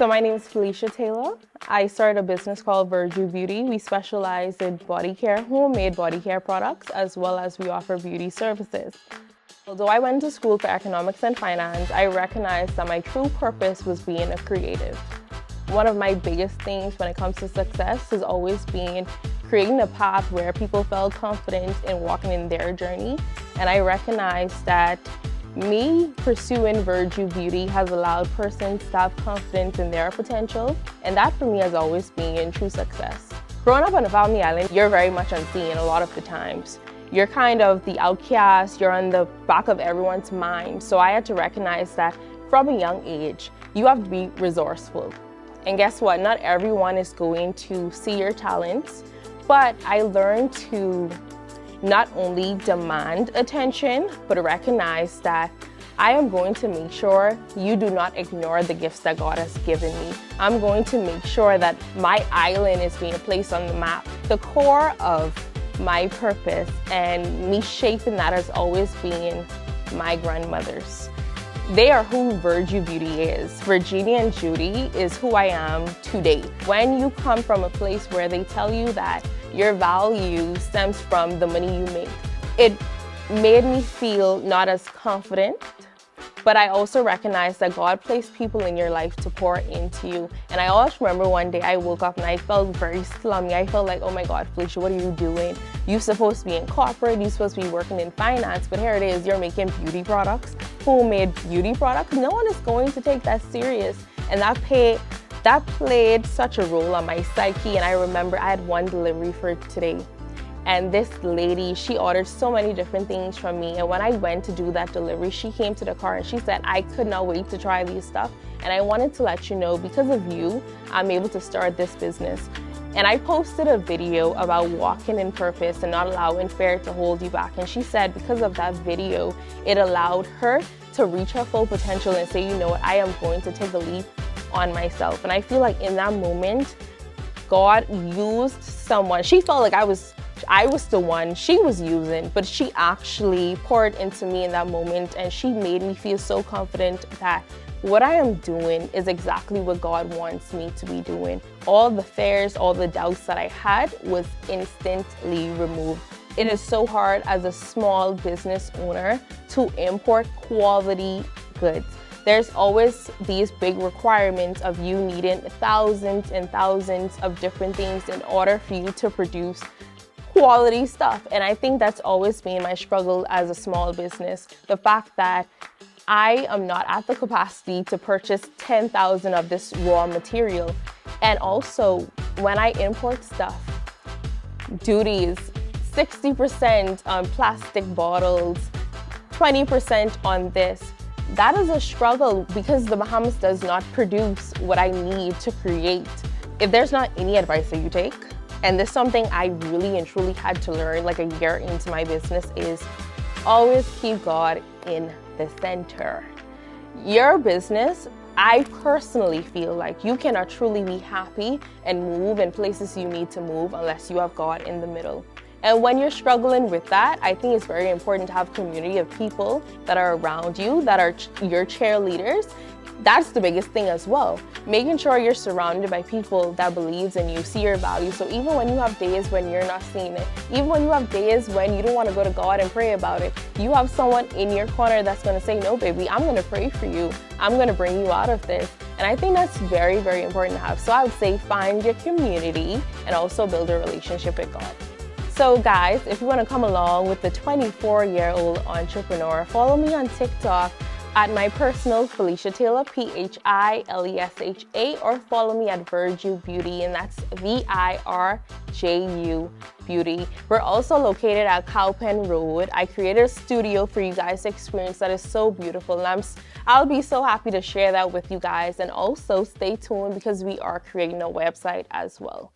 So my name is Philesha Taylor. I started a business called Virju Beauty. We specialize in body care, homemade body care products, as well as we offer beauty services. Although I went to school for economics and finance, I recognized that my true purpose was being a creative. One of my biggest things when it comes to success has always been creating a path where people felt confident in walking in their journey. And I recognized that me pursuing Virju Beauty has allowed persons to have confidence in their potential, and that for me has always been true success. Growing up on a family island, you're very much unseen a lot of the times. You're kind of the outcast, you're on the back of everyone's mind. So I had to recognize that from a young age, you have to be resourceful. And guess what? Not everyone is going to see your talents, but I learned to not only demand attention, but recognize that I am going to make sure you do not ignore the gifts that God has given me. I'm going to make sure that my island is being placed on the map. The core of my purpose and me shaping that has always been my grandmothers. They are who Virju Beauty is. Virginia and Judy is who I am today. When you come from a place where they tell you that your value stems from the money you make, it made me feel not as confident, but I also recognized that God placed people in your life to pour into you. And I always remember one day I woke up and I felt very slummy. I felt like, oh my God, Philesha, what are you doing? You're supposed to be in corporate, you're supposed to be working in finance, but here it is, you're making beauty products, homemade beauty products. No one is going to take that serious. And that played such a role on my psyche. And I remember I had one delivery for today. And this lady, she ordered so many different things from me. And when I went to do that delivery, she came to the car and she said, I could not wait to try these stuff. And I wanted to let you know, because of you, I'm able to start this business. And I posted a video about walking in purpose and not allowing fear to hold you back. And she said because of that video, it allowed her to reach her full potential and say, you know what, I am going to take a leap on myself. And I feel like in that moment, God used someone. She felt like I was the one she was using, but she actually poured into me in that moment, and she made me feel so confident that what I am doing is exactly what God wants me to be doing. All the fears, all the doubts that I had was instantly removed. It is so hard as a small business owner to import quality goods. There's always these big requirements of you needing thousands and thousands of different things in order for you to produce quality stuff. And I think that's always been my struggle as a small business. The fact that I am not at the capacity to purchase 10,000 of this raw material. And also, when I import stuff, duties, 60% on plastic bottles, 20% on this. That is a struggle because the Bahamas does not produce what I need to create. If there's not any advice that you take, and this is something I really and truly had to learn like a year into my business, is always keep God in the center. Your business, I personally feel like you cannot truly be happy and move in places you need to move unless you have God in the middle. And when you're struggling with that, I think it's very important to have a community of people that are around you, that are your cheerleaders. That's the biggest thing as well. Making sure you're surrounded by people that believes in you, see your value. So even when you have days when you're not seeing it, even when you have days when you don't want to go to God and pray about it, you have someone in your corner that's going to say, no, baby, I'm going to pray for you. I'm going to bring you out of this. And I think that's very, very important to have. So I would say find your community and also build a relationship with God. So guys, if you want to come along with the 24-year-old entrepreneur, follow me on TikTok at my personal Philesha Taylor, Philesha, or follow me at Virju Beauty, and that's VIRJU Beauty. We're also located at Cowpen Road. I created a studio for you guys to experience that is so beautiful, and I'll be so happy to share that with you guys. And also stay tuned because we are creating a website as well.